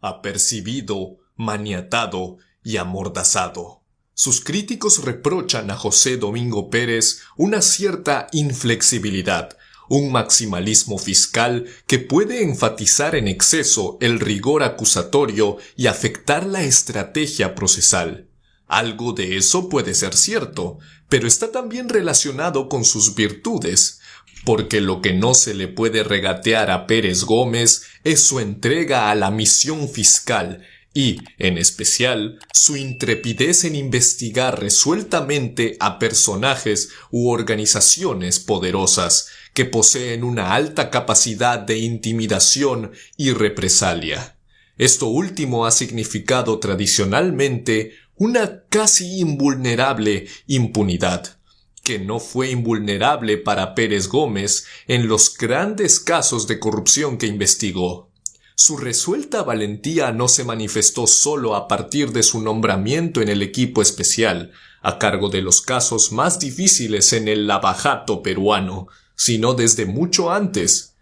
Apercibido, maniatado y amordazado. Sus críticos reprochan a José Domingo Pérez una cierta inflexibilidad, un maximalismo fiscal que puede enfatizar en exceso el rigor acusatorio y afectar la estrategia procesal. Algo de eso puede ser cierto, pero está también relacionado con sus virtudes, porque lo que no se le puede regatear a Pérez Gómez es su entrega a la misión fiscal y, en especial, su intrepidez en investigar resueltamente a personajes u organizaciones poderosas que poseen una alta capacidad de intimidación y represalia. Esto último ha significado tradicionalmente una casi invulnerable impunidad, que no fue invulnerable para Pérez Gómez en los grandes casos de corrupción que investigó. Su resuelta valentía no se manifestó solo a partir de su nombramiento en el equipo especial, a cargo de los casos más difíciles en el lavajato peruano, sino desde mucho antes.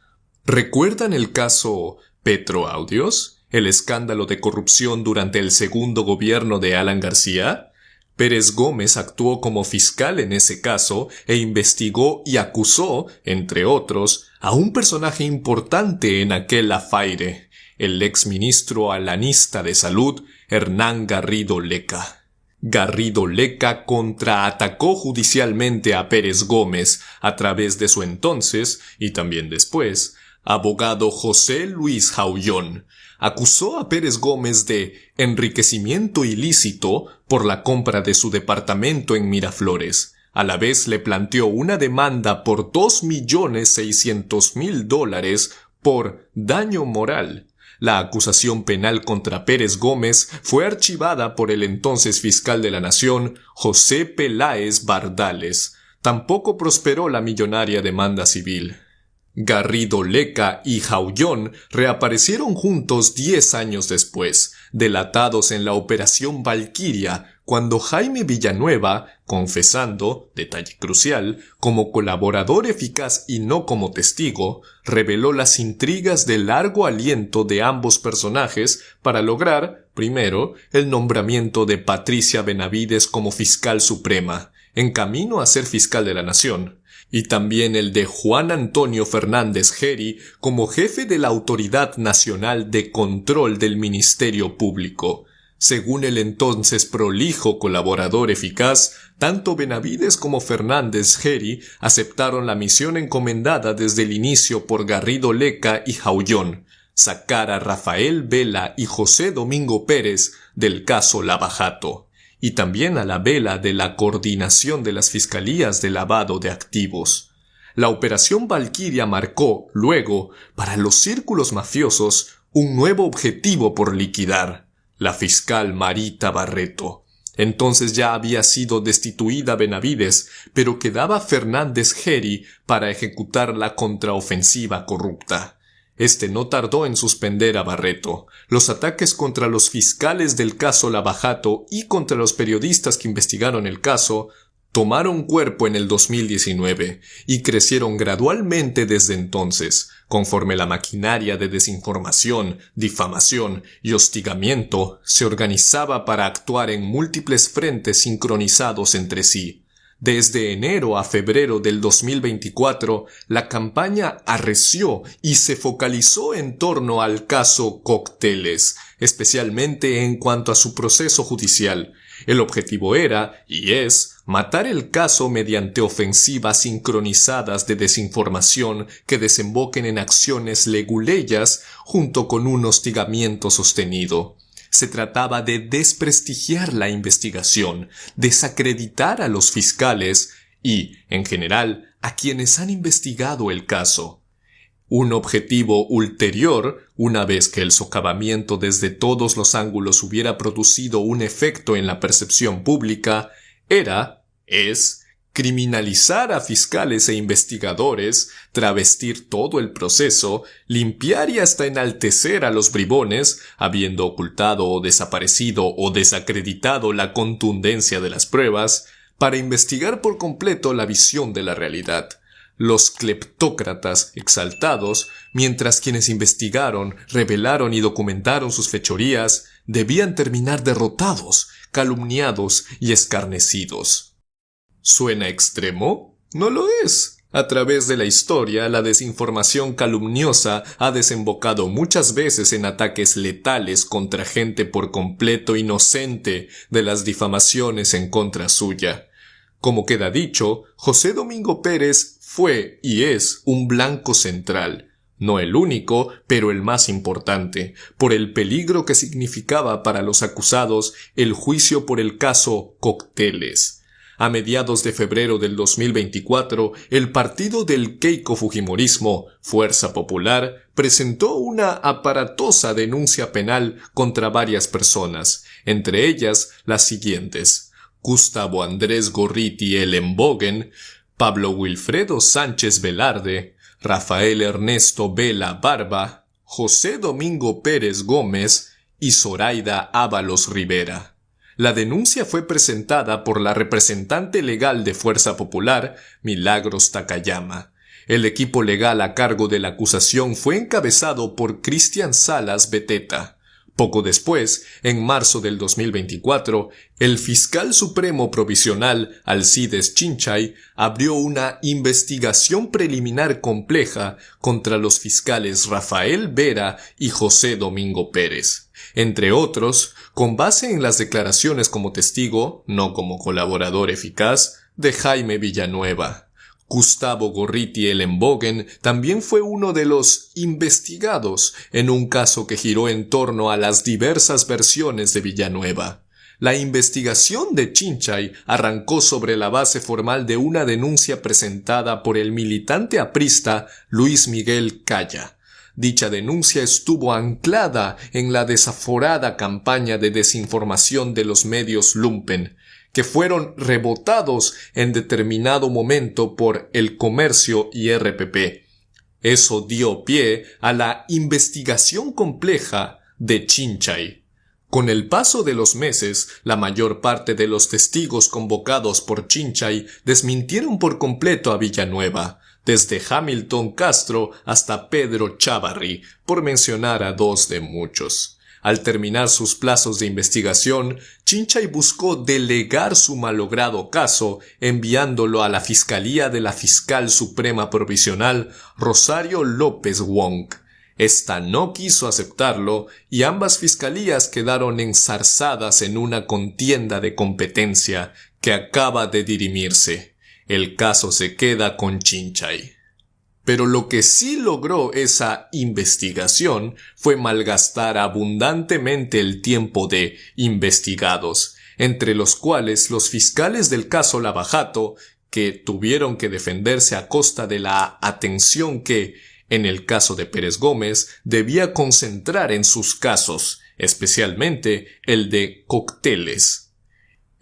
¿Recuerdan el caso Petroaudios? ¿El escándalo de corrupción durante el segundo gobierno de Alan García? Pérez Gómez actuó como fiscal en ese caso e investigó y acusó, entre otros, a un personaje importante en aquel afaire, el exministro alanista de Salud, Hernán Garrido Leca. Garrido Leca contraatacó judicialmente a Pérez Gómez a través de su entonces, y también después, abogado José Luis Jaullón. Acusó a Pérez Gómez de enriquecimiento ilícito por la compra de su departamento en Miraflores. A la vez le planteó una demanda por $2.600.000 por daño moral. La acusación penal contra Pérez Gómez fue archivada por el entonces fiscal de la Nación, José Peláez Bardales. Tampoco prosperó la millonaria demanda civil. Garrido Leca y Jaullón reaparecieron juntos 10 años después, delatados en la Operación Valquiria, cuando Jaime Villanueva, confesando, detalle crucial, como colaborador eficaz y no como testigo, reveló las intrigas de largo aliento de ambos personajes para lograr, primero, el nombramiento de Patricia Benavides como fiscal suprema, en camino a ser fiscal de la Nación, y también el de Juan Antonio Fernández Geri como jefe de la Autoridad Nacional de Control del Ministerio Público. Según el entonces prolijo colaborador eficaz, tanto Benavides como Fernández Geri aceptaron la misión encomendada desde el inicio por Garrido Leca y Jaullón: sacar a Rafael Vela y José Domingo Pérez del caso Lavajato, y también a la vela de la coordinación de las fiscalías de lavado de activos. La Operación Valquiria marcó, luego, para los círculos mafiosos, un nuevo objetivo por liquidar: la fiscal Marita Barreto. Entonces ya había sido destituida Benavides, pero quedaba Fernández Geri para ejecutar la contraofensiva corrupta. Este no tardó en suspender a Barreto. Los ataques contra los fiscales del caso Lavajato y contra los periodistas que investigaron el caso tomaron cuerpo en el 2019 y crecieron gradualmente desde entonces, conforme la maquinaria de desinformación, difamación y hostigamiento se organizaba para actuar en múltiples frentes sincronizados entre sí. Desde enero a febrero del 2024, la campaña arreció y se focalizó en torno al caso Cócteles, especialmente en cuanto a su proceso judicial. El objetivo era, y es, matar el caso mediante ofensivas sincronizadas de desinformación que desemboquen en acciones leguleyas junto con un hostigamiento sostenido. Se trataba de desprestigiar la investigación, desacreditar a los fiscales y, en general, a quienes han investigado el caso. Un objetivo ulterior, una vez que el socavamiento desde todos los ángulos hubiera producido un efecto en la percepción pública, es criminalizar a fiscales e investigadores, travestir todo el proceso, limpiar y hasta enaltecer a los bribones, habiendo ocultado o desaparecido o desacreditado la contundencia de las pruebas, para investigar por completo la visión de la realidad. Los cleptócratas exaltados, mientras quienes investigaron, revelaron y documentaron sus fechorías, debían terminar derrotados, calumniados y escarnecidos. ¿Suena extremo? No lo es. A través de la historia, la desinformación calumniosa ha desembocado muchas veces en ataques letales contra gente por completo inocente de las difamaciones en contra suya. Como queda dicho, José Domingo Pérez fue y es un blanco central. No el único, pero el más importante, por el peligro que significaba para los acusados el juicio por el caso Cócteles. A mediados de febrero del 2024, el partido del Keiko Fujimorismo, Fuerza Popular, presentó una aparatosa denuncia penal contra varias personas, entre ellas las siguientes: Gustavo Andrés Gorriti Ellenbogen, Pablo Wilfredo Sánchez Velarde, Rafael Ernesto Vela Barba, José Domingo Pérez Gómez y Zoraida Ábalos Rivera. La denuncia fue presentada por la representante legal de Fuerza Popular, Milagros Takayama. El equipo legal a cargo de la acusación fue encabezado por Cristian Salas Beteta. Poco después, en marzo del 2024, el fiscal supremo provisional Alcides Chinchay abrió una investigación preliminar compleja contra los fiscales Rafael Vera y José Domingo Pérez. Entre otros, con base en las declaraciones como testigo, no como colaborador eficaz, de Jaime Villanueva. Gustavo Gorriti Ellenbogen también fue uno de los investigados en un caso que giró en torno a las diversas versiones de Villanueva. La investigación de Chinchay arrancó sobre la base formal de una denuncia presentada por el militante aprista Luis Miguel Calla. Dicha denuncia estuvo anclada en la desaforada campaña de desinformación de los medios lumpen, que fueron rebotados en determinado momento por El Comercio y RPP. Eso dio pie a la investigación compleja de Chinchay. Con el paso de los meses, la mayor parte de los testigos convocados por Chinchay desmintieron por completo a Villanueva, desde Hamilton Castro hasta Pedro Chávarri, por mencionar a dos de muchos. Al terminar sus plazos de investigación, Chinchay buscó delegar su malogrado caso, enviándolo a la Fiscalía de la Fiscal Suprema Provisional, Rosario López Wong. Esta no quiso aceptarlo y ambas fiscalías quedaron enzarzadas en una contienda de competencia que acaba de dirimirse. El caso se queda con Chinchay. Pero lo que sí logró esa investigación fue malgastar abundantemente el tiempo de investigados, entre los cuales los fiscales del caso Lavajato, que tuvieron que defenderse a costa de la atención que, en el caso de Pérez Gómez, debía concentrar en sus casos, especialmente el de Cócteles.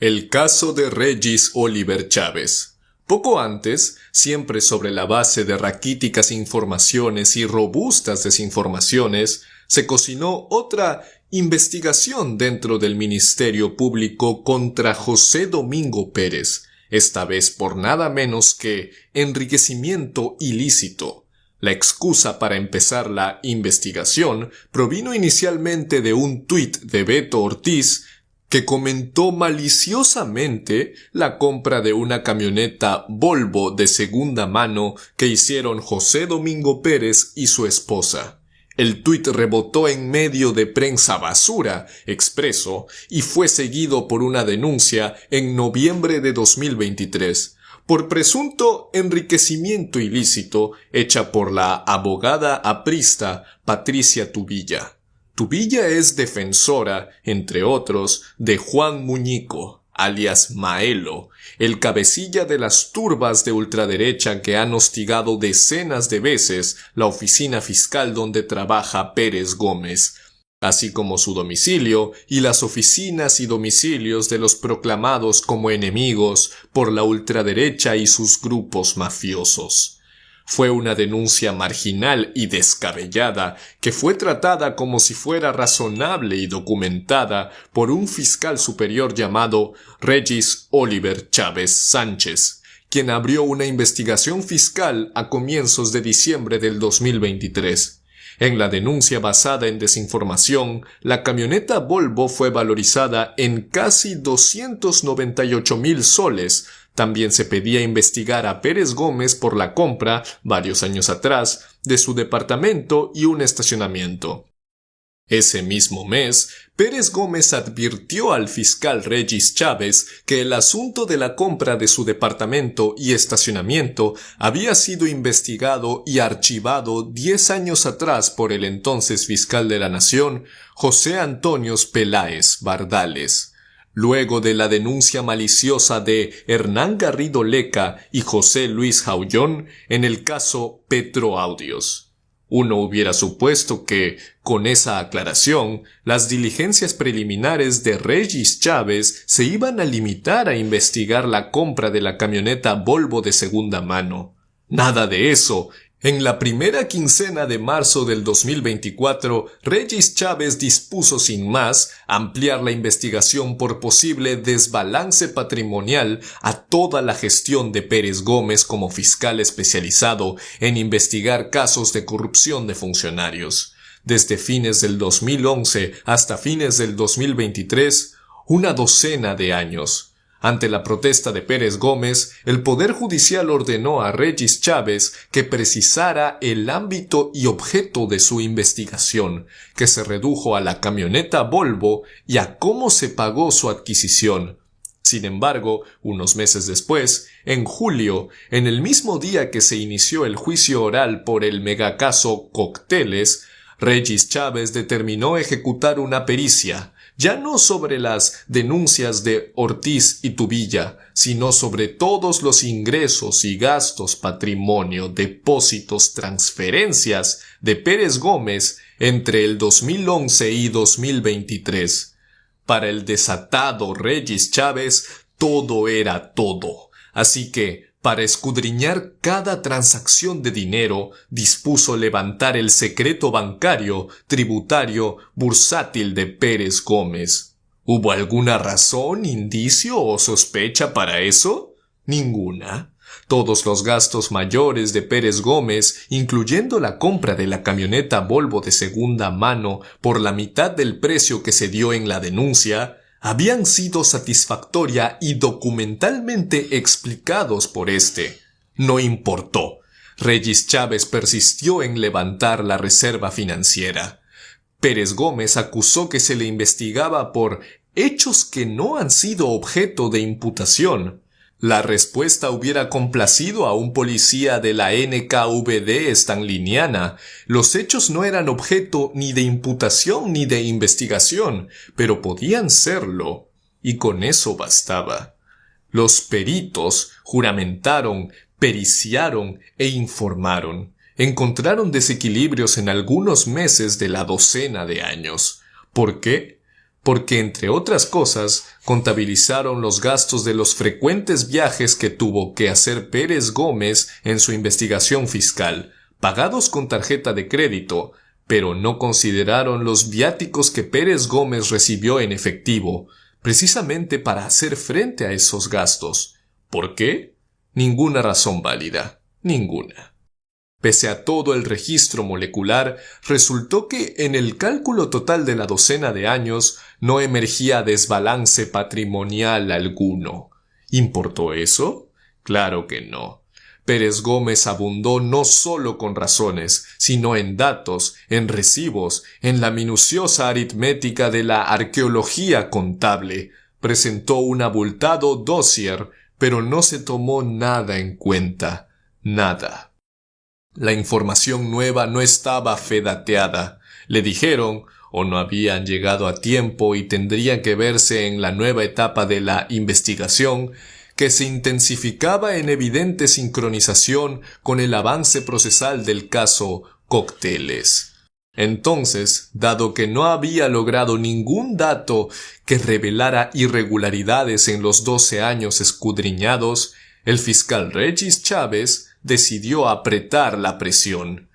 El caso de Regis Oliver Chávez. Poco antes, siempre sobre la base de raquíticas informaciones y robustas desinformaciones, se cocinó otra investigación dentro del Ministerio Público contra José Domingo Pérez, esta vez por nada menos que enriquecimiento ilícito. La excusa para empezar la investigación provino inicialmente de un tuit de Beto Ortiz, que comentó maliciosamente la compra de una camioneta Volvo de segunda mano que hicieron José Domingo Pérez y su esposa. El tuit rebotó en medio de prensa basura, Expreso, y fue seguido por una denuncia en noviembre de 2023, por presunto enriquecimiento ilícito hecha por la abogada aprista Patricia Tubilla. Tubilla es defensora, entre otros, de Juan Muñico, alias Maelo, el cabecilla de las turbas de ultraderecha que han hostigado decenas de veces la oficina fiscal donde trabaja Pérez Gómez. así como su domicilio y las oficinas y domicilios de los proclamados como enemigos por la ultraderecha y sus grupos mafiosos. Fue una denuncia marginal y descabellada que fue tratada como si fuera razonable y documentada por un fiscal superior llamado Regis Oliver Chávez Sánchez, quien abrió una investigación fiscal a comienzos de diciembre del 2023. En la denuncia basada en desinformación, la camioneta Volvo fue valorizada en casi 298,000 soles. También se pedía investigar a Pérez Gómez por la compra, varios años atrás, de su departamento y un estacionamiento. Ese mismo mes, Pérez Gómez advirtió al fiscal Regis Chávez que el asunto de la compra de su departamento y estacionamiento había sido investigado y archivado 10 años atrás por el entonces fiscal de la Nación, José Antonio Peláez Bardales, luego de la denuncia maliciosa de Hernán Garrido Leca y José Luis Jaullón en el caso Petroaudios. Uno hubiera supuesto que, con esa aclaración, las diligencias preliminares de Regis Chávez se iban a limitar a investigar la compra de la camioneta Volvo de segunda mano. Nada de eso. En la primera quincena de marzo del 2024, Regis Chávez dispuso sin más ampliar la investigación por posible desbalance patrimonial a toda la gestión de Pérez Gómez como fiscal especializado en investigar casos de corrupción de funcionarios. Desde fines del 2011 hasta fines del 2023, una docena de años. Ante la protesta de Pérez Gómez, el Poder Judicial ordenó a Regis Chávez que precisara el ámbito y objeto de su investigación, que se redujo a la camioneta Volvo y a cómo se pagó su adquisición. Sin embargo, unos meses después, en julio, en el mismo día que se inició el juicio oral por el megacaso Cócteles, Regis Chávez determinó ejecutar una pericia, ya no sobre las denuncias de Ortiz y Tubilla, sino sobre todos los ingresos y gastos, patrimonio, depósitos, transferencias de Pérez Gómez entre el 2011 y 2023. Para el desatado Regis Chávez, todo era todo. Así que, para escudriñar cada transacción de dinero, dispuso levantar el secreto bancario, tributario, bursátil de Pérez Gómez. ¿Hubo alguna razón, indicio o sospecha para eso? Ninguna. Todos los gastos mayores de Pérez Gómez, incluyendo la compra de la camioneta Volvo de segunda mano por la mitad del precio que se dio en la denuncia, habían sido satisfactoria y documentalmente explicados por este. No importó. Regis Chávez persistió en levantar la reserva financiera. Pérez Gómez acusó que se le investigaba por hechos que no han sido objeto de imputación. La respuesta hubiera complacido a un policía de la NKVD stanliniana. Los hechos no eran objeto ni de imputación ni de investigación, pero podían serlo, y con eso bastaba. Los peritos juramentaron, periciaron e informaron. Encontraron desequilibrios en algunos meses de la docena de años. ¿Por qué? Porque, entre otras cosas, contabilizaron los gastos de los frecuentes viajes que tuvo que hacer Pérez Gómez en su investigación fiscal, pagados con tarjeta de crédito, pero no consideraron los viáticos que Pérez Gómez recibió en efectivo, precisamente para hacer frente a esos gastos. ¿Por qué? Ninguna razón válida. Ninguna. Pese a todo el registro molecular, resultó que en el cálculo total de la docena de años no emergía desbalance patrimonial alguno. ¿Importó eso? Claro que no. Pérez Gómez abundó no solo con razones, sino en datos, en recibos, en la minuciosa aritmética de la arqueología contable. Presentó un abultado dossier, pero no se tomó nada en cuenta. Nada. La información nueva no estaba fedateada. Le dijeron, o no habían llegado a tiempo y tendría que verse en la nueva etapa de la investigación, que se intensificaba en evidente sincronización con el avance procesal del caso Cócteles. Entonces, dado que no había logrado ningún dato que revelara irregularidades en los 12 años escudriñados, el fiscal Regis Chávez decidió apretar la presión.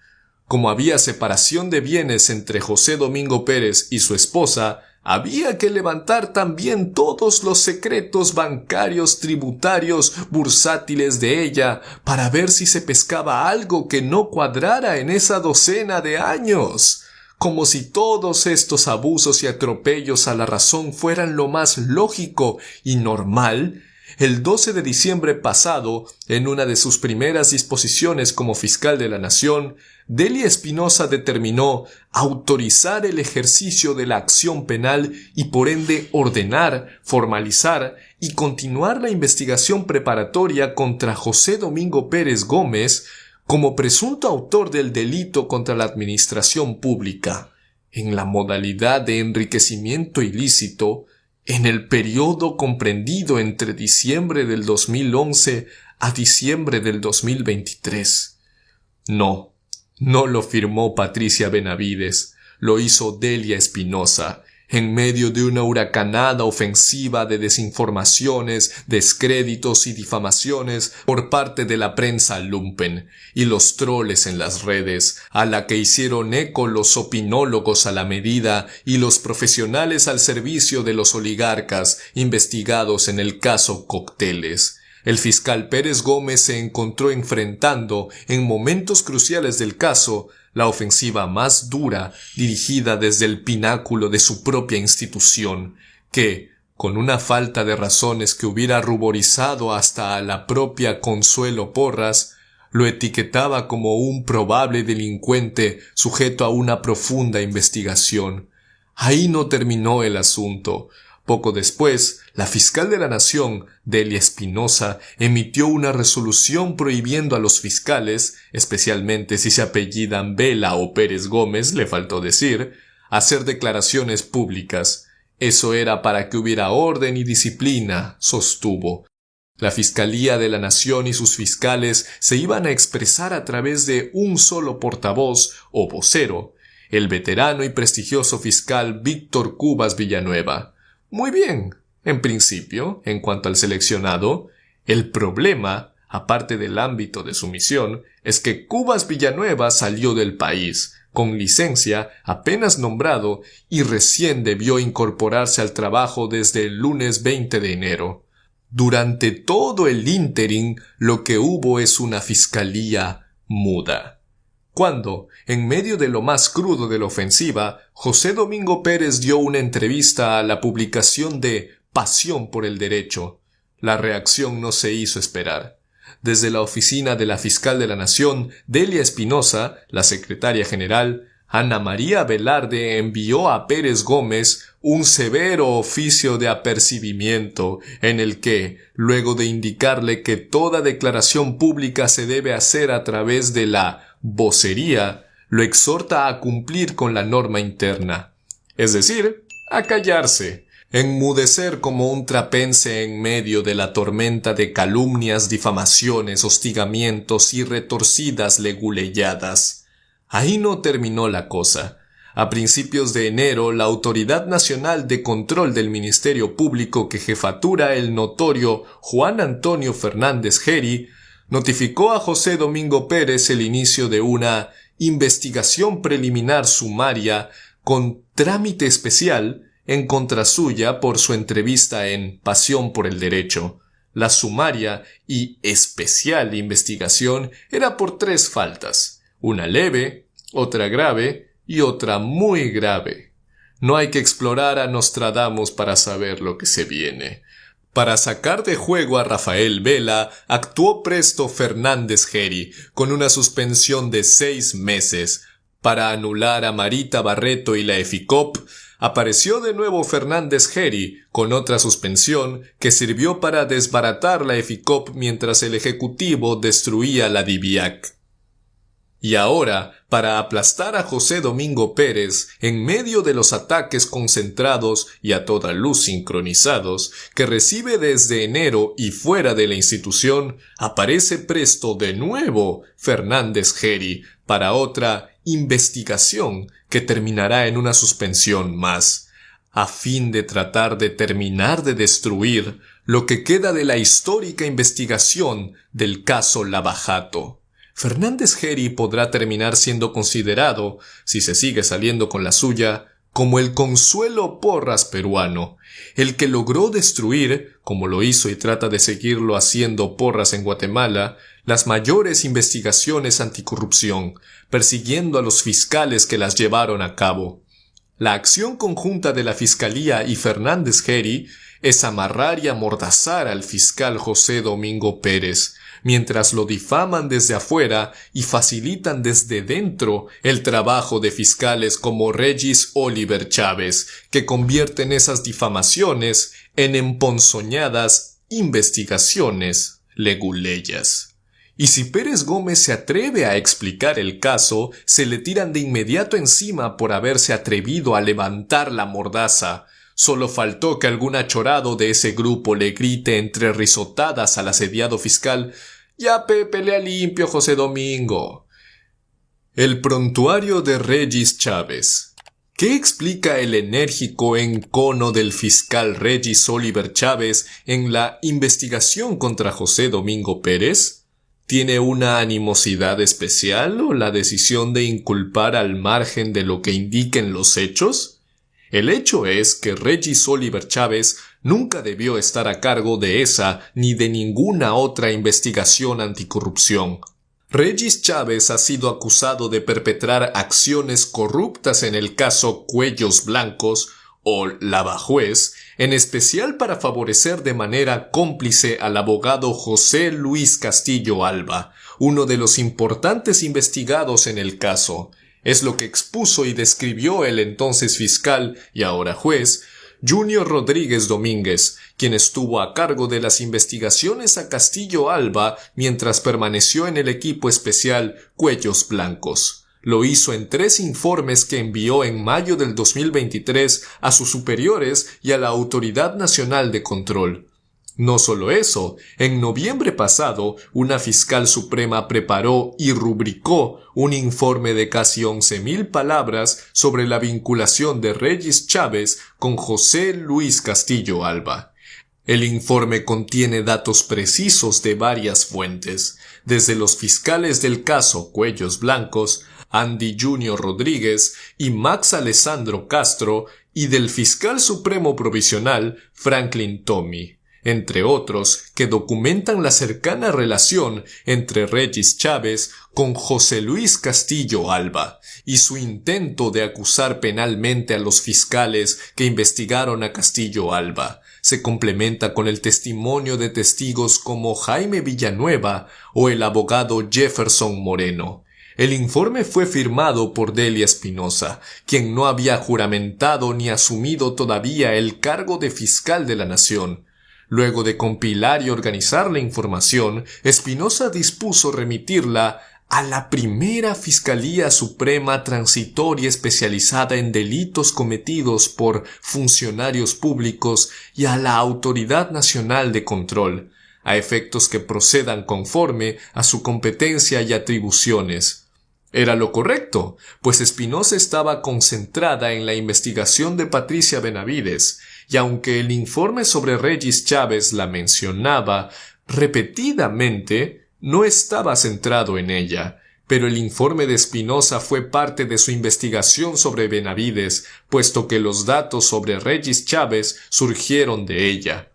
Como había separación de bienes entre José Domingo Pérez y su esposa, había que levantar también todos los secretos bancarios, tributarios, bursátiles de ella, para ver si se pescaba algo que no cuadrara en esa docena de años. Como si todos estos abusos y atropellos a la razón fueran lo más lógico y normal, el 12 de diciembre pasado, en una de sus primeras disposiciones como fiscal de la Nación, Delia Espinosa determinó autorizar el ejercicio de la acción penal y por ende ordenar, formalizar y continuar la investigación preparatoria contra José Domingo Pérez Gómez como presunto autor del delito contra la administración pública, en la modalidad de enriquecimiento ilícito, en el periodo comprendido entre diciembre del 2011 a diciembre del 2023. No lo firmó Patricia Benavides, lo hizo Delia Espinosa, en medio de una huracanada ofensiva de desinformaciones, descréditos y difamaciones por parte de la prensa lumpen y los troles en las redes, a la que hicieron eco los opinólogos a la medida y los profesionales al servicio de los oligarcas investigados en el caso Cócteles. El fiscal Pérez Gómez se encontró enfrentando, en momentos cruciales del caso, la ofensiva más dura dirigida desde el pináculo de su propia institución, que, con una falta de razones que hubiera ruborizado hasta a la propia Consuelo Porras, lo etiquetaba como un probable delincuente sujeto a una profunda investigación. Ahí no terminó el asunto. Poco después, la fiscal de la Nación, Delia Espinosa, emitió una resolución prohibiendo a los fiscales, especialmente si se apellidan Vela o Pérez Gómez, le faltó decir, hacer declaraciones públicas. Eso era para que hubiera orden y disciplina, sostuvo. La Fiscalía de la Nación y sus fiscales se iban a expresar a través de un solo portavoz o vocero, el veterano y prestigioso fiscal Víctor Cubas Villanueva. Muy bien, en principio, en cuanto al seleccionado, el problema, aparte del ámbito de su misión, es que Cubas Villanueva salió del país, con licencia, apenas nombrado, y recién debió incorporarse al trabajo desde el lunes 20 de enero. Durante todo el ínterin, lo que hubo es una fiscalía muda. Cuando, en medio de lo más crudo de la ofensiva, José Domingo Pérez dio una entrevista a la publicación de Pasión por el Derecho, la reacción no se hizo esperar. Desde la oficina de la fiscal de la Nación, Delia Espinosa, la secretaria general, Ana María Velarde envió a Pérez Gómez un severo oficio de apercibimiento en el que, luego de indicarle que toda declaración pública se debe hacer a través de la vocería, lo exhorta a cumplir con la norma interna, es decir, a callarse, enmudecer como un trapense en medio de la tormenta de calumnias, difamaciones, hostigamientos y retorcidas leguleyadas. Ahí no terminó la cosa. A principios de enero, la Autoridad Nacional de Control del Ministerio Público que jefatura el notorio Juan Antonio Fernández Geri notificó a José Domingo Pérez el inicio de una investigación preliminar sumaria con trámite especial en contra suya por su entrevista en Pasión por el Derecho. La sumaria y especial investigación era por 3 faltas, una leve, otra grave y otra muy grave. No hay que explorar a Nostradamus para saber lo que se viene. Para sacar de juego a Rafael Vela, actuó presto Fernández Geri, con una suspensión de 6 meses. Para anular a Marita Barreto y la EFICOP, apareció de nuevo Fernández Geri, con otra suspensión que sirvió para desbaratar la EFICOP mientras el Ejecutivo destruía la DIVIAC. Y ahora, para aplastar a José Domingo Pérez, en medio de los ataques concentrados y a toda luz sincronizados que recibe desde enero y fuera de la institución, aparece presto de nuevo Fernández Geri para otra investigación que terminará en una suspensión más, a fin de tratar de terminar de destruir lo que queda de la histórica investigación del caso Lava Jato. Fernández Geri podrá terminar siendo considerado, si se sigue saliendo con la suya, como el Consuelo Porras peruano, el que logró destruir, como lo hizo y trata de seguirlo haciendo Porras en Guatemala, las mayores investigaciones anticorrupción, persiguiendo a los fiscales que las llevaron a cabo. La acción conjunta de la Fiscalía y Fernández Geri es amarrar y amordazar al fiscal José Domingo Pérez, mientras lo difaman desde afuera y facilitan desde dentro el trabajo de fiscales como Regis Oliver Chávez, que convierten esas difamaciones en emponzoñadas investigaciones leguleyas. Y si Pérez Gómez se atreve a explicar el caso, se le tiran de inmediato encima por haberse atrevido a levantar la mordaza. Solo faltó que algún achorado de ese grupo le grite entre risotadas al asediado fiscal: «Ya pelea limpio, José Domingo». El prontuario de Regis Chávez. ¿Qué explica el enérgico encono del fiscal Regis Oliver Chávez en la investigación contra José Domingo Pérez? ¿Tiene una animosidad especial o la decisión de inculpar al margen de lo que indiquen los hechos? El hecho es que Regis Oliver Chávez nunca debió estar a cargo de esa ni de ninguna otra investigación anticorrupción. Regis Chávez ha sido acusado de perpetrar acciones corruptas en el caso Cuellos Blancos o Lavajuez, en especial para favorecer de manera cómplice al abogado José Luis Castillo Alba, uno de los importantes investigados en el caso. Es lo que expuso y describió el entonces fiscal y ahora juez Junior Rodríguez Domínguez, quien estuvo a cargo de las investigaciones a Castillo Alba mientras permaneció en el equipo especial Cuellos Blancos. Lo hizo en 3 informes que envió en mayo del 2023 a sus superiores y a la Autoridad Nacional de Control. No solo eso, en noviembre pasado, una fiscal suprema preparó y rubricó un informe de casi 11,000 palabras sobre la vinculación de Regis Chávez con José Luis Castillo Alba. El informe contiene datos precisos de varias fuentes, desde los fiscales del caso Cuellos Blancos, Andy Junior Rodríguez y Max Alessandro Castro, y del fiscal supremo provisional Franklin Tommy, entre otros, que documentan la cercana relación entre Regis Chávez con José Luis Castillo Alba y su intento de acusar penalmente a los fiscales que investigaron a Castillo Alba. Se complementa con el testimonio de testigos como Jaime Villanueva o el abogado Jefferson Moreno. El informe fue firmado por Delia Espinosa, quien no había juramentado ni asumido todavía el cargo de fiscal de la Nación. Luego de compilar y organizar la información, Espinosa dispuso remitirla a la primera Fiscalía Suprema Transitoria especializada en delitos cometidos por funcionarios públicos y a la Autoridad Nacional de Control, a efectos que procedan conforme a su competencia y atribuciones. Era lo correcto, pues Espinosa estaba concentrada en la investigación de Patricia Benavides, y aunque el informe sobre Regis Chávez la mencionaba repetidamente, no estaba centrado en ella. Pero el informe de Espinosa fue parte de su investigación sobre Benavides, puesto que los datos sobre Regis Chávez surgieron de ella.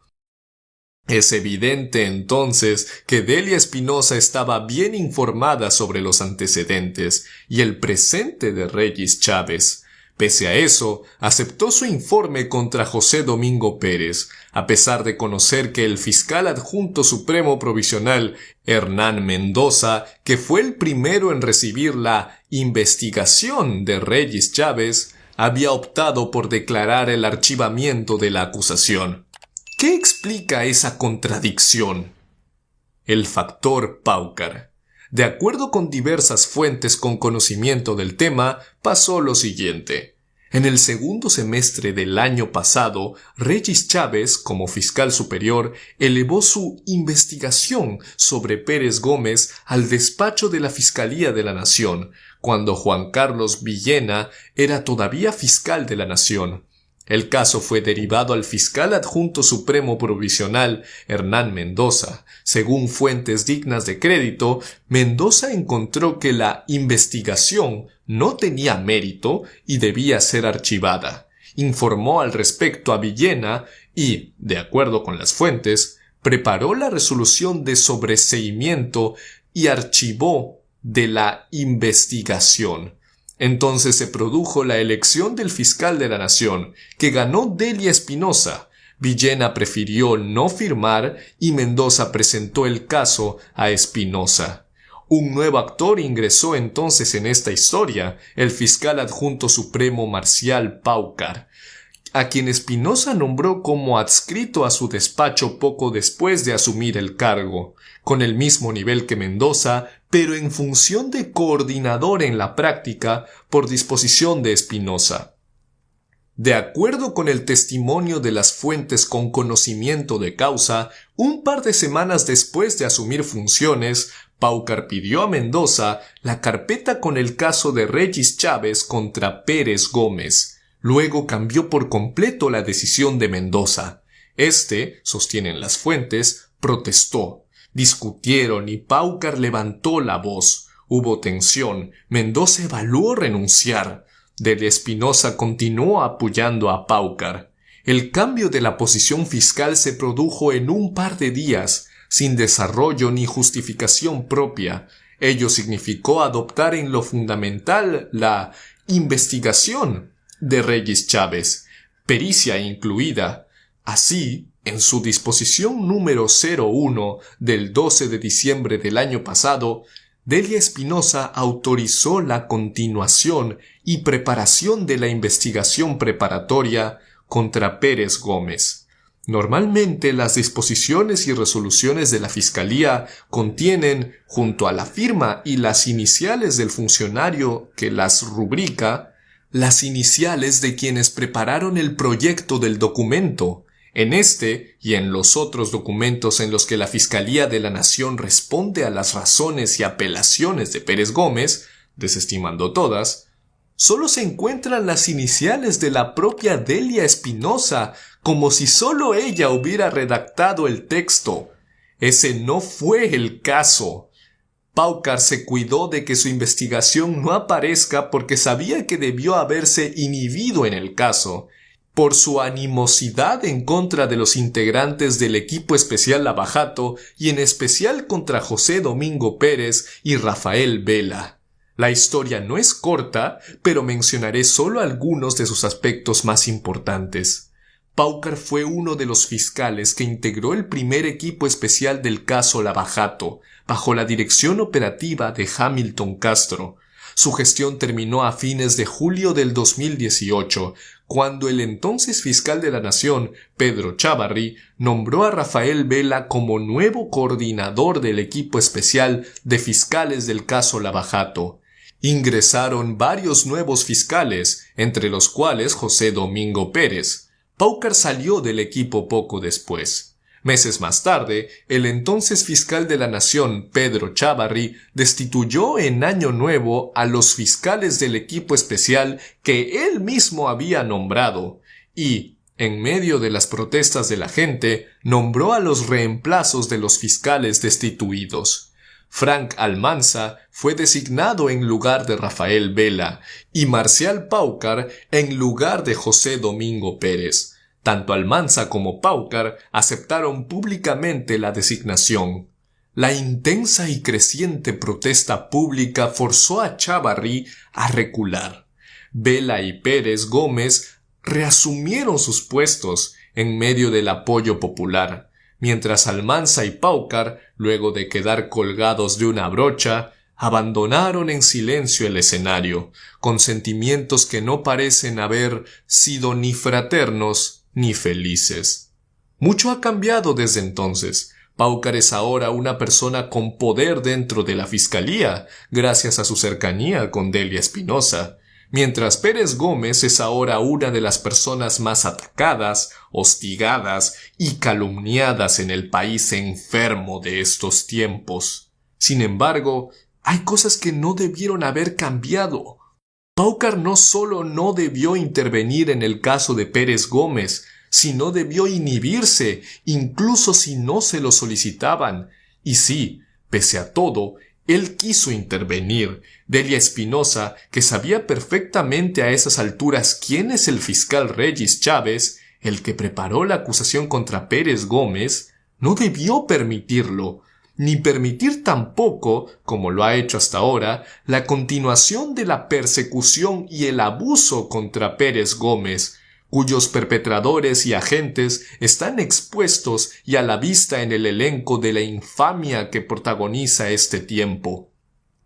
Es evidente entonces que Delia Espinosa estaba bien informada sobre los antecedentes y el presente de Regis Chávez. Pese a eso, aceptó su informe contra José Domingo Pérez, a pesar de conocer que el fiscal adjunto supremo provisional, Hernán Mendoza, que fue el primero en recibir la investigación de Regis Chávez, había optado por declarar el archivamiento de la acusación. ¿Qué explica esa contradicción? El factor Paucar. De acuerdo con diversas fuentes con conocimiento del tema, pasó lo siguiente. En el segundo semestre del año pasado, Regis Chávez, como fiscal superior, elevó su investigación sobre Pérez Gómez al despacho de la Fiscalía de la Nación, cuando Juan Carlos Villena era todavía fiscal de la Nación. El caso fue derivado al fiscal adjunto supremo provisional Hernán Mendoza. Según fuentes dignas de crédito, Mendoza encontró que la investigación no tenía mérito y debía ser archivada. Informó al respecto a Villena y, de acuerdo con las fuentes, preparó la resolución de sobreseimiento y archivó de la investigación. Entonces se produjo la elección del fiscal de la Nación, que ganó Delia Espinosa. Villena prefirió no firmar y Mendoza presentó el caso a Espinosa. Un nuevo actor ingresó entonces en esta historia, el fiscal adjunto supremo Marcial Paucar, a quien Espinosa nombró como adscrito a su despacho poco después de asumir el cargo, con el mismo nivel que Mendoza, pero en función de coordinador en la práctica por disposición de Espinosa. De acuerdo con el testimonio de las fuentes con conocimiento de causa, un par de semanas después de asumir funciones, Paucar pidió a Mendoza la carpeta con el caso de Regis Chávez contra Pérez Gómez. Luego cambió por completo la decisión de Mendoza. Sostienen las fuentes, protestó. Discutieron y Paucar levantó la voz. Hubo tensión. Mendoza evaluó renunciar. Delia Espinosa continuó apoyando a Paucar. El cambio de la posición fiscal se produjo en un par de días, sin desarrollo ni justificación propia. Ello significó adoptar en lo fundamental la investigación de Regis Chávez, pericia incluida. Así, en su disposición número 01 del 12 de diciembre del año pasado, Delia Espinosa autorizó la continuación y preparación de la investigación preparatoria contra Pérez Gómez. Normalmente las disposiciones y resoluciones de la Fiscalía contienen, junto a la firma y las iniciales del funcionario que las rubrica, las iniciales de quienes prepararon el proyecto del documento. En este y en los otros documentos en los que la Fiscalía de la Nación responde a las razones y apelaciones de Pérez Gómez, desestimando todas, solo se encuentran las iniciales de la propia Delia Espinosa, como si solo ella hubiera redactado el texto. Ese no fue el caso. Paucar se cuidó de que su investigación no aparezca porque sabía que debió haberse inhibido en el caso, por su animosidad en contra de los integrantes del equipo especial Lavajato y en especial contra José Domingo Pérez y Rafael Vela. La historia no es corta, pero mencionaré solo algunos de sus aspectos más importantes. Paucar fue uno de los fiscales que integró el primer equipo especial del caso Lavajato, bajo la dirección operativa de Hamilton Castro. Su gestión terminó a fines de julio del 2018, cuando el entonces fiscal de la Nación, Pedro Chávarri, nombró a Rafael Vela como nuevo coordinador del equipo especial de fiscales del caso Lavajato. Ingresaron varios nuevos fiscales, entre los cuales José Domingo Pérez. Paucar salió del equipo poco después. Meses más tarde, el entonces fiscal de la Nación, Pedro Chávarri, destituyó en Año Nuevo a los fiscales del equipo especial que él mismo había nombrado y, en medio de las protestas de la gente, nombró a los reemplazos de los fiscales destituidos. Frank Almanza fue designado en lugar de Rafael Vela y Marcial Paucar en lugar de José Domingo Pérez. Tanto Almanza como Paucar aceptaron públicamente la designación. La intensa y creciente protesta pública forzó a Chávarri a recular. Vela y Pérez Gómez reasumieron sus puestos en medio del apoyo popular, mientras Almanza y Paucar, luego de quedar colgados de una brocha, abandonaron en silencio el escenario, con sentimientos que no parecen haber sido ni fraternos ni felices. Mucho ha cambiado desde entonces. Paucar es ahora una persona con poder dentro de la Fiscalía, gracias a su cercanía con Delia Espinosa, mientras Pérez Gómez es ahora una de las personas más atacadas, hostigadas y calumniadas en el país enfermo de estos tiempos. Sin embargo, Hay cosas que no debieron haber cambiado. Paucar no solo no debió intervenir en el caso de Pérez Gómez, sino debió inhibirse, incluso si no se lo solicitaban. Y sí, pese a todo, él quiso intervenir. Delia Espinosa, que sabía perfectamente a esas alturas quién es el fiscal Regis Chávez, el que preparó la acusación contra Pérez Gómez, no debió permitirlo, ni permitir tampoco, como lo ha hecho hasta ahora, la continuación de la persecución y el abuso contra Pérez Gómez, cuyos perpetradores y agentes están expuestos y a la vista en el elenco de la infamia que protagoniza este tiempo.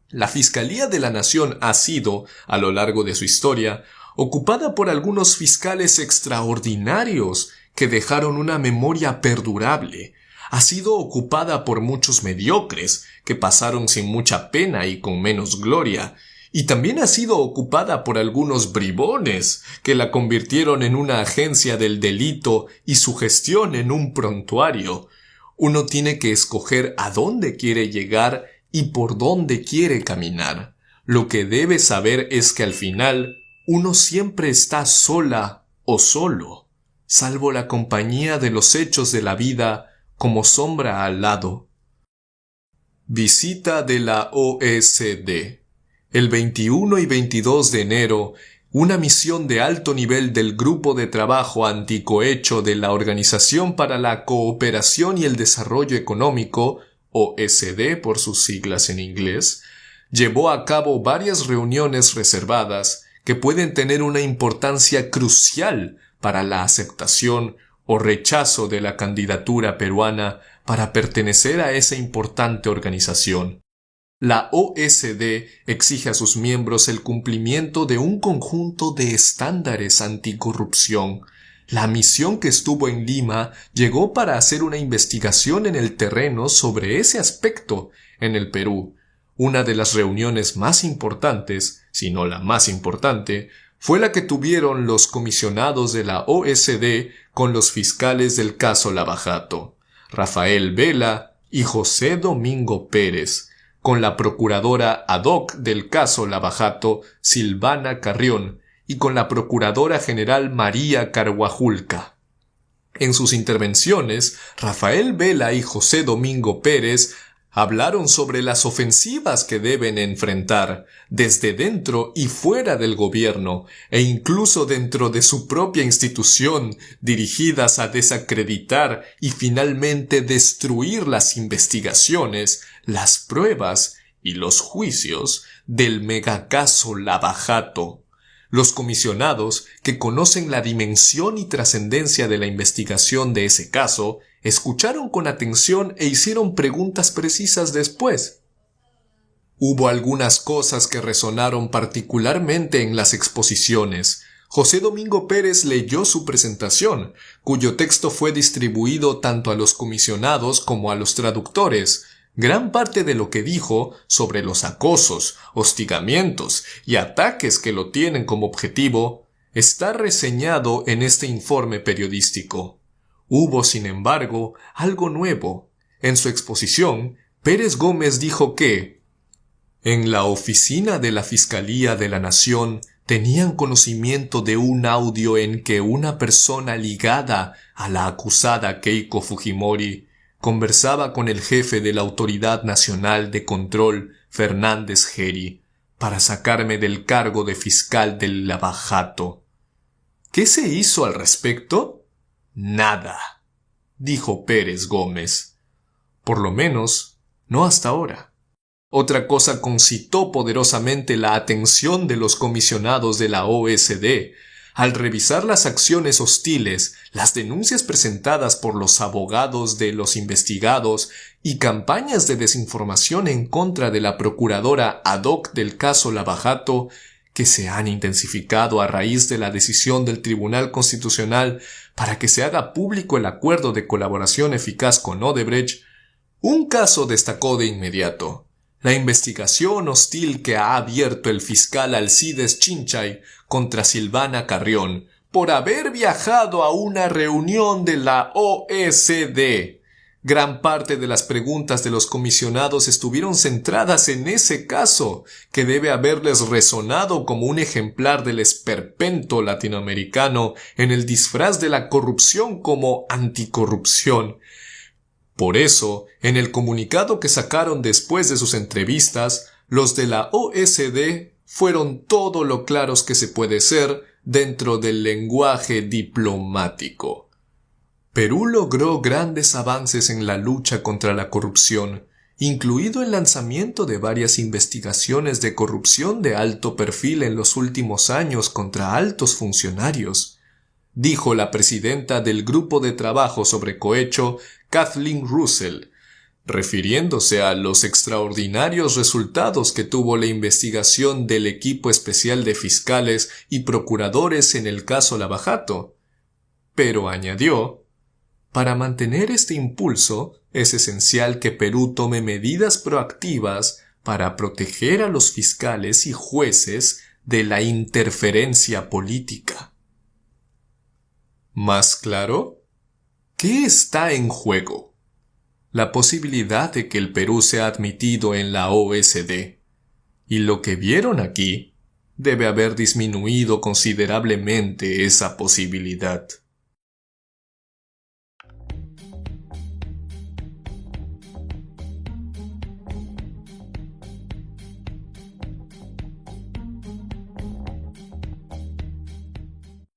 La Fiscalía de la Nación ha sido, a lo largo de su historia, ocupada por algunos fiscales extraordinarios que dejaron una memoria perdurable. Ha sido ocupada por muchos mediocres que pasaron sin mucha pena y con menos gloria, y también ha sido ocupada por algunos bribones que la convirtieron en una agencia del delito y su gestión en un prontuario. Uno tiene que escoger a dónde quiere llegar y por dónde quiere caminar. Lo que debe saber es que al final uno siempre está sola o solo, salvo la compañía de los hechos de la vida como sombra al lado. Visita de la OSD. El 21 y 22 de enero, una misión de alto nivel del Grupo de Trabajo Anticohecho de la Organización para la Cooperación y el Desarrollo Económico, OSD por sus siglas en inglés, llevó a cabo varias reuniones reservadas que pueden tener una importancia crucial para la aceptación o rechazo de la candidatura peruana para pertenecer a esa importante organización. La OSD exige a sus miembros el cumplimiento de un conjunto de estándares anticorrupción. La misión que estuvo en Lima llegó para hacer una investigación en el terreno sobre ese aspecto en el Perú. Una de las reuniones más importantes, si no la más importante, fue la que tuvieron los comisionados de la OSD con los fiscales del caso Lava-Jato, Rafael Vela y José Domingo Pérez, con la procuradora ad hoc del caso Lava-Jato, Silvana Carrión, y con la procuradora general María Carhuajulca. En sus intervenciones, Rafael Vela y José Domingo Pérez hablaron sobre las ofensivas que deben enfrentar desde dentro y fuera del gobierno e incluso dentro de su propia institución, dirigidas a desacreditar y finalmente destruir las investigaciones, las pruebas y los juicios del megacaso Lava-Jato. Los comisionados, que conocen la dimensión y trascendencia de la investigación de ese caso, escucharon con atención e hicieron preguntas precisas después. Hubo algunas cosas que resonaron particularmente en las exposiciones. José Domingo Pérez leyó su presentación, cuyo texto fue distribuido tanto a los comisionados como a los traductores. Gran parte de lo que dijo sobre los acosos, hostigamientos y ataques que lo tienen como objetivo está reseñado en este informe periodístico. Hubo, sin embargo, algo nuevo. En su exposición, Pérez Gómez dijo que en la oficina de la Fiscalía de la Nación tenían conocimiento de un audio en que una persona ligada a la acusada Keiko Fujimori conversaba con el jefe de la Autoridad Nacional de Control, Fernández Geri, para sacarme del cargo de fiscal del Lava-Jato. ¿Qué se hizo al respecto? Nada, dijo Pérez Gómez. Por lo menos, no hasta ahora. Otra cosa concitó poderosamente la atención de los comisionados de la OSD. Al revisar las acciones hostiles, las denuncias presentadas por los abogados de los investigados y campañas de desinformación en contra de la procuradora ad hoc del caso Lava-Jato, que se han intensificado a raíz de la decisión del Tribunal Constitucional para que se haga público el acuerdo de colaboración eficaz con Odebrecht, un caso destacó de inmediato: la investigación hostil que ha abierto el fiscal Alcides Chinchay contra Silvana Carrión por haber viajado a una reunión de la OSD. Gran parte de las preguntas de los comisionados estuvieron centradas en ese caso, que debe haberles resonado como un ejemplar del esperpento latinoamericano en el disfraz de la corrupción como anticorrupción. Por eso, en el comunicado que sacaron después de sus entrevistas, los de la OSD fueron todo lo claros que se puede ser dentro del lenguaje diplomático. Perú logró grandes avances en la lucha contra la corrupción, incluido el lanzamiento de varias investigaciones de corrupción de alto perfil en los últimos años contra altos funcionarios, dijo la presidenta del Grupo de Trabajo sobre Cohecho, Kathleen Russell, refiriéndose a los extraordinarios resultados que tuvo la investigación del equipo especial de fiscales y procuradores en el caso Lava-Jato. Pero añadió: para mantener este impulso, es esencial que Perú tome medidas proactivas para proteger a los fiscales y jueces de la interferencia política. ¿Más claro? ¿Qué está en juego? La posibilidad de que el Perú sea admitido en la OSD. Y lo que vieron aquí debe haber disminuido considerablemente esa posibilidad.